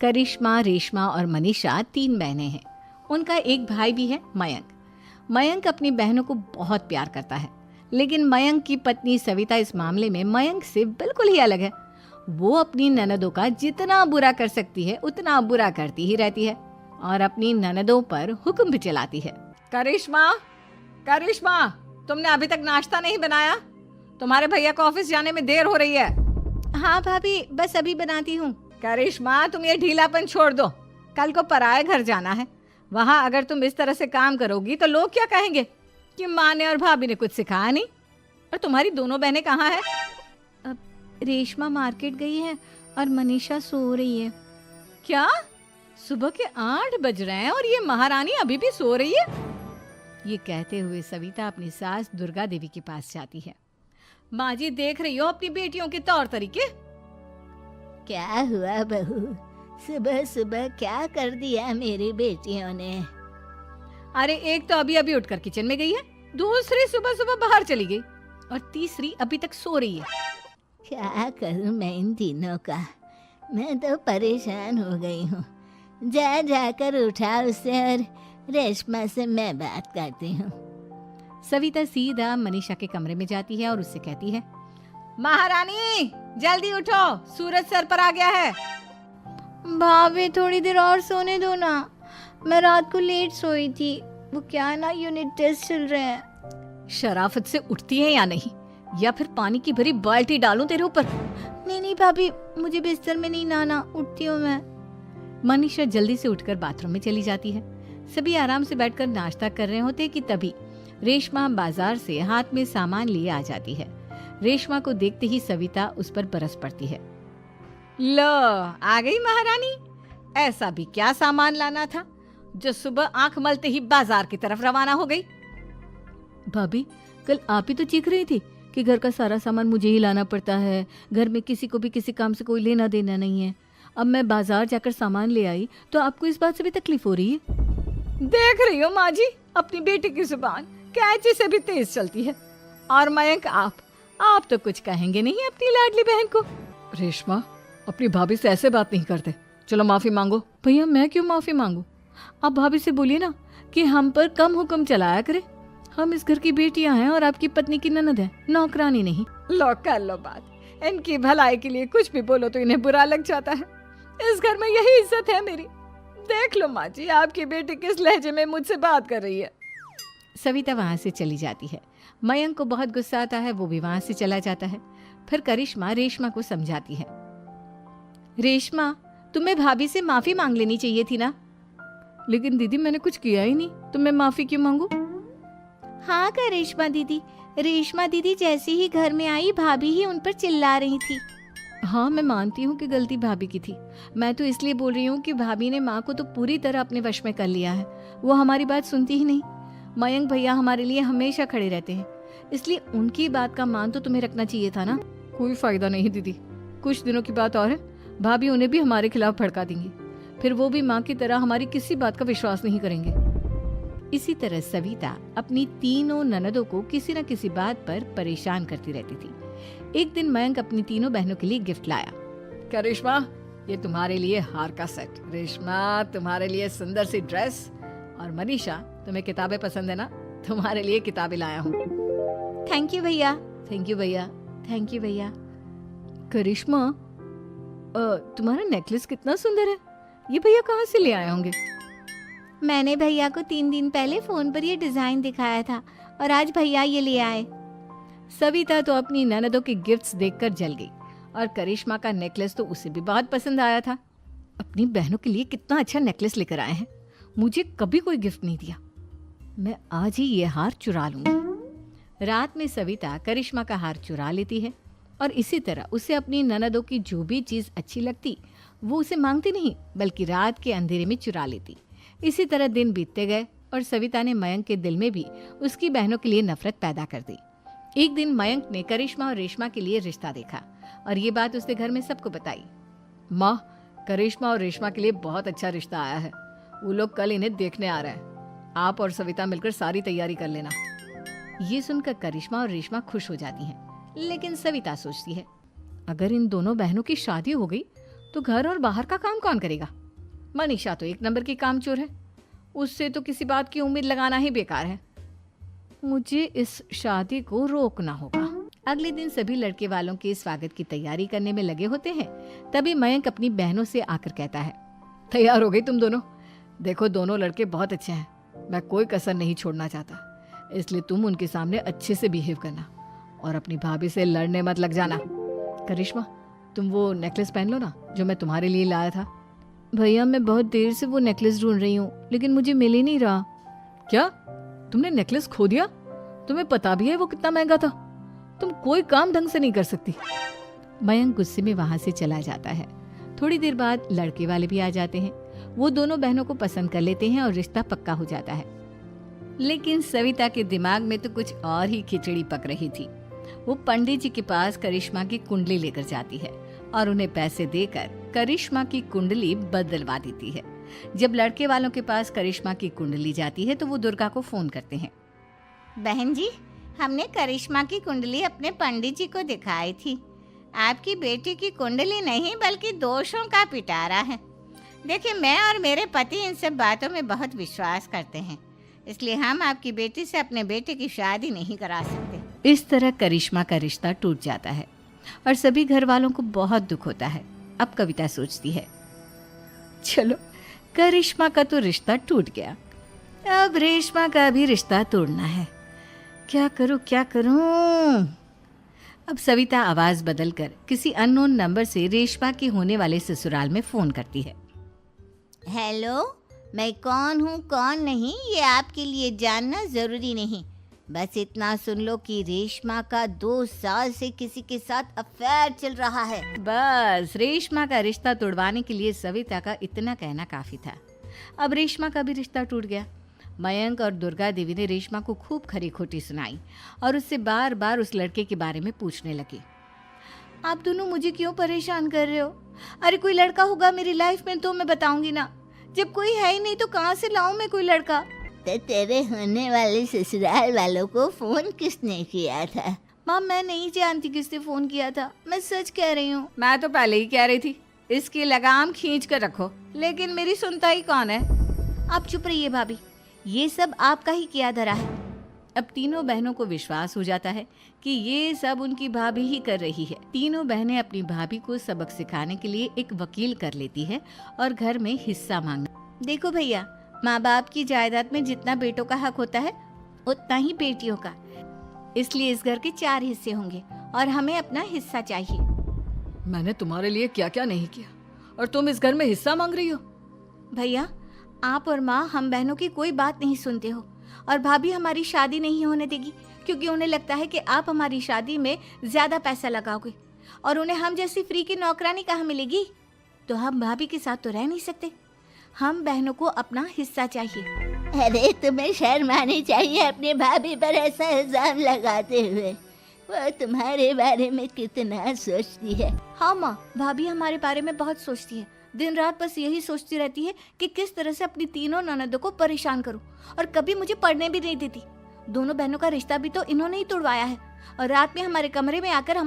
करिश्मा, रेशमा और मनीषा 3 बहनें हैं। उनका एक भाई भी है, मयंक। मयंक अपनी बहनों को बहुत प्यार करता है, लेकिन मयंक की पत्नी सविता इस मामले में मयंक से बिल्कुल ही अलग है। वो अपनी ननदों का जितना बुरा कर सकती है उतना बुरा करती ही रहती है और अपनी ननदों पर हुक्म भी चलाती है। करिश्मा, करिश्मा, तुमने अभी तक नाश्ता नहीं बनाया? तुम्हारे भैया को ऑफिस जाने में देर हो रही है। हाँ भाभी, बस अभी बनाती हूँ। करिश्मा, तुम ये ढीलापन छोड़ दो। कल को पराए घर जाना है। वहाँ अगर तुम इस तरह से काम करोगी तो लोग क्या कहेंगे कि माँ ने और भाभी ने कुछ सिखाया नहीं। और तुम्हारी दोनों बहनें कहाँ हैं? अब रेशमा मार्केट गई है और मनीषा सो रही है। क्या? सुबह के 8 बज रहे हैं और ये महारानी अभी भी सो रही है? ये कहते हुए सविता अपनी सास दुर्गा देवी के पास जाती है। माँ जी, देख रही हो अपनी बेटियों के तौर तरीके? क्या हुआ बहू, सुबह सुबह क्या कर दिया मेरी बेटियों ने? अरे एक तो अभी अभी उठकर किचन में गई है, दूसरी सुबह सुबह बाहर चली गई और तीसरी अभी तक सो रही है। क्या करूं मैं इन तीनों का, मैं तो परेशान हो गई हूँ। जा जाकर उठा उसे और रेशमा से मैं बात करती हूँ। सविता सीधा मनीषा के कमरे में जाती है और उससे कहती है, महारानी जल्दी उठो, सूरज सर पर आ गया है। भाभी थोड़ी देर और सोने दो ना, मैं रात को लेट सोई थी। वो क्या है ना, यूनिट टेस्ट चल रहे हैं। शराफत से उठती है या नहीं, या फिर पानी की भरी बाल्टी डालूं तेरे ऊपर? नहीं भाभी, मुझे बिस्तर में नहीं नहाना, उठती हूँ मैं। मनीषा जल्दी से उठकर बाथरूम में चली जाती है। सभी आराम से बैठकर नाश्ता कर रहे होते कि तभी रेशमा बाजार से हाथ में सामान लिए आ जाती है। रेशमा को देखते ही सविता उस पर बरस पड़ती है। लो, आ गई महारानी। ऐसा भी क्या सामान लाना था जो सुबह आंख मलते ही बाजार की तरफ रवाना हो गई? भाभी, कल आप ही तो चीख रही थी कि घर का सारा सामान मुझे ही लाना पड़ता है, घर में किसी को भी किसी काम से कोई लेना देना नहीं है। अब मैं बाजार जाकर सामान ले आई तो आपको इस बात से भी तकलीफ हो रही है? देख रही हो माँ जी, अपनी बेटी की जुबान कैंची से भी तेज चलती है। और मयंक, आप तो कुछ कहेंगे नहीं अपनी लाडली बहन को। रेशमा, अपनी भाभी से ऐसे बात नहीं करते। चलो माफी मांगो। भैया, मैं क्यों माफी मांगू? आप भाभी से बोलिए ना कि हम पर कम हुक्म चलाया करे। हम इस घर की बेटियां हैं और आपकी पत्नी की ननद है, नौकरानी नहीं। लो कर लो बात। इनकी भलाई के लिए कुछ भी बोलो तो इन्हें बुरा लग जाता है। इस घर में यही इज्जत है मेरी। देख लो माँ जी, आपकी बेटी किस लहजे में मुझसे बात कर रही है। सविता वहां से चली जाती है। मयंक को बहुत गुस्सा आता है, वो भी वहां से चला जाता है। फिर करिश्मा रेशमा को समझाती है, रेशमा, तुम्हें भाभी से माफी मांग लेनी चाहिए थी ना। लेकिन दीदी, मैंने कुछ किया ही नहीं, तो मैं माफी क्यों मांगू? हाँ करिश्मा दीदी, रेशमा दीदी जैसे ही घर में आई भाभी ही उन पर चिल्ला रही थी। हाँ, मैं मानती हूँ कि गलती भाभी की थी। मैं तो इसलिए बोल रही हूँ कि भाभी ने माँ को तो पूरी तरह अपने वश में कर लिया है। वो हमारी बात सुनती ही नहीं। मयंक भैया हमारे लिए हमेशा खड़े रहते हैं, इसलिए उनकी बात का मान तो तुम्हें रखना चाहिए था ना। कोई फायदा नहीं दीदी, कुछ दिनों की बात और है, भाभी उन्हें भी हमारे खिलाफ भड़का देंगी। फिर वो भी माँ की तरह हमारी किसी बात का विश्वास नहीं करेंगे। इसी तरह सविता अपनी तीनों ननदों को किसी न किसी बात पर परेशान करती रहती थी। एक दिन मयंक अपनी तीनों बहनों के लिए गिफ्ट लाया। क्या रेशमा, ये तुम्हारे लिए हार का सेट। रेशमा, तुम्हारे लिए सुंदर सी ड्रेस। और मनीषा, तुम्हें किताबें पसंद है ना, तुम्हारे लिए किताबें लाया हूँ। थैंक यू भैया। थैंक यू भैया। थैंक यू भैया। करिश्मा, तुम्हारा नेकलेस कितना सुंदर है, ये भैया कहाँ से ले आए होंगे? मैंने भैया को 3 दिन पहले फोन पर ये डिजाइन दिखाया था और आज भैया ये ले आए। सविता तो अपनी ननदों के गिफ्ट्स देखकर जल गई और करिश्मा का नेकलेस तो उसे भी बहुत पसंद आया था। अपनी बहनों के लिए कितना अच्छा नेकलेस लेकर आए हैं, मुझे कभी कोई गिफ्ट नहीं दिया। मैं आज ही ये हार चुरा लूंगी। रात में सविता करिश्मा का हार चुरा लेती है और इसी तरह उसे अपनी ननदों की जो भी चीज अच्छी लगती वो उसे मांगती नहीं, बल्कि रात के अंधेरे में चुरा लेती। इसी तरह दिन बीतते गए और सविता ने मयंक के दिल में भी उसकी बहनों के लिए नफरत पैदा कर दी। एक दिन मयंक ने करिश्मा और रेशमा के लिए रिश्ता देखा और ये बात उसने घर में सबको बताई। माँ, करिश्मा और रेशमा के लिए बहुत अच्छा रिश्ता आया है, वो लोग कल इन्हें देखने आ रहे हैं। आप और सविता मिलकर सारी तैयारी कर लेना। ये सुनकर करिश्मा और रेशमा खुश हो जाती हैं, लेकिन सविता सोचती है, अगर इन दोनों बहनों की शादी हो गई तो घर और बाहर का काम कौन करेगा? मनीषा तो एक नंबर की कामचोर है, उससे तो किसी बात की उम्मीद लगाना ही बेकार है। मुझे इस शादी को रोकना होगा। अगले दिन सभी लड़के वालों के स्वागत की तैयारी करने में लगे होते हैं। तभी मयंक अपनी बहनों से आकर कहता है, तैयार हो गई तुम दोनों? देखो दोनों लड़के बहुत अच्छे हैं, मैं कोई कसर नहीं छोड़ना चाहता, इसलिए तुम उनके सामने अच्छे से बिहेव करना और अपनी भाभी से लड़ने मत लग जाना। करिश्मा, तुम वो नेकलेस पहन लो ना जो मैं तुम्हारे लिए लाया था। भैया मैं बहुत देर से वो नेकलेस ढूंढ रही हूँ, लेकिन मुझे मिल ही नहीं रहा। क्या तुमने नेकलेस खो दिया? तुम्हें पता भी है वो कितना महंगा था? तुम कोई काम ढंग से नहीं कर सकती। मयंक गुस्से में वहां से चला जाता है। थोड़ी देर बाद लड़के वाले भी आ जाते हैं। वो दोनों बहनों को पसंद कर लेते हैं और रिश्ता पक्का हो जाता है। लेकिन सविता के दिमाग में तो कुछ और ही खिचड़ी पक रही थी। वो पंडित जी के पास करिश्मा की कुंडली लेकर जाती है और उन्हें पैसे देकर करिश्मा की कुंडली बदलवा देती है। जब लड़के वालों के पास करिश्मा की कुंडली जाती है तो वो दुर्गा को फोन करते हैं। बहन जी, हमने करिश्मा की कुंडली अपने पंडित जी को दिखाई थी। आपकी बेटी की कुंडली नहीं बल्कि दोषों का पिटारा है। देखिए, मैं और मेरे पति इन सब बातों में बहुत विश्वास करते हैं, इसलिए हम आपकी बेटी से अपने बेटे की शादी नहीं करा सकते। इस तरह करिश्मा का रिश्ता टूट जाता है और सभी घर वालों को बहुत दुख होता है। अब कविता सोचती है, चलो करिश्मा का तो रिश्ता टूट गया, अब रेशमा का भी रिश्ता तोड़ना है। क्या करूं? अब सविता आवाज बदलकर किसी अननोन नंबर से रेशमा के होने वाले ससुराल में फोन करती है। हेलो, मैं कौन हूँ कौन नहीं ये आपके लिए जानना जरूरी नहीं, बस इतना सुन लो कि रेशमा का 2 साल से किसी के साथ अफेयर चल रहा है। बस रेशमा का रिश्ता तोड़वाने के लिए सविता का इतना कहना काफी था। अब रेशमा का भी रिश्ता टूट गया। मयंक और दुर्गा देवी ने रेशमा को खूब खरी खोटी सुनाई और उससे बार बार उस लड़के के बारे में पूछने लगी। आप दोनों मुझे क्यों परेशान कर रहे हो? अरे कोई लड़का होगा मेरी लाइफ में तो मैं बताऊंगी ना, जब कोई है ही नहीं तो कहाँ से लाऊं मैं कोई लड़का? तो तेरे होने वाले ससुराल वालों को फोन किसने किया था? माँ, मैं नहीं जानती किसने फोन किया था, मैं सच कह रही हूँ। मैं तो पहले ही कह रही थी इसकी लगाम खींच कर रखो, लेकिन मेरी सुनता ही कौन है। आप चुप रहिए भाभी, ये सब आपका ही किया धरा है। अब तीनों बहनों को विश्वास हो जाता है कि ये सब उनकी भाभी ही कर रही है। तीनों बहनें अपनी भाभी को सबक सिखाने के लिए एक वकील कर लेती है और घर में हिस्सा मांगना। देखो भैया, माँ बाप की जायदाद में जितना बेटों का हक होता है उतना ही बेटियों का, इसलिए इस घर के 4 हिस्से होंगे और हमें अपना हिस्सा चाहिए। मैंने तुम्हारे लिए क्या क्या नहीं किया और तुम इस घर में हिस्सा मांग रही हो? भैया, आप और माँ हम बहनों की कोई बात नहीं सुनते हो और भाभी हमारी शादी नहीं होने देगी क्योंकि उन्हें लगता है कि आप हमारी शादी में ज्यादा पैसा लगाओगे और उन्हें हम जैसी फ्री की नौकरानी कहाँ मिलेगी। तो हम भाभी के साथ तो रह नहीं सकते, हम बहनों को अपना हिस्सा चाहिए। अरे तुम्हें शर्म आनी चाहिए अपने भाभी पर ऐसा इल्जाम लगाते हुए। वो तुम्हारे बारे में कितना सोचती है। हाँ माँ, भाभी हमारे बारे में बहुत सोचती है, दिन रात बस यही सोचती रहती है कि किस तरह से अपनी तीनों ननदों को परेशान करूं और कभी मुझे पढ़ने भी नहीं देती। दोनों बहनों का रिश्ता भी तो इन्होंने ही तोड़वाया है और रात में हमारे कमरे में आकर